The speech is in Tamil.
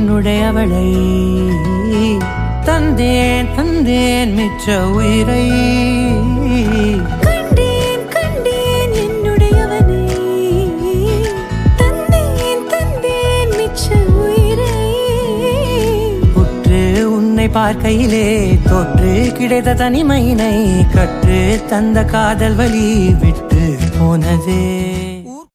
என்னுடையவளை தந்தேன் தந்தேன் மிச்ச உயிரை கண்டேன் கண்டேன் என்னுடையவனை தந்தேன் தந்தேன் மிச்ச உயிரை உற்று உன்னை பார்க்கையிலே தொற்று கிடைத்த தனிமையினை கற்று தந்த காதல் வலி விட்டு போனதே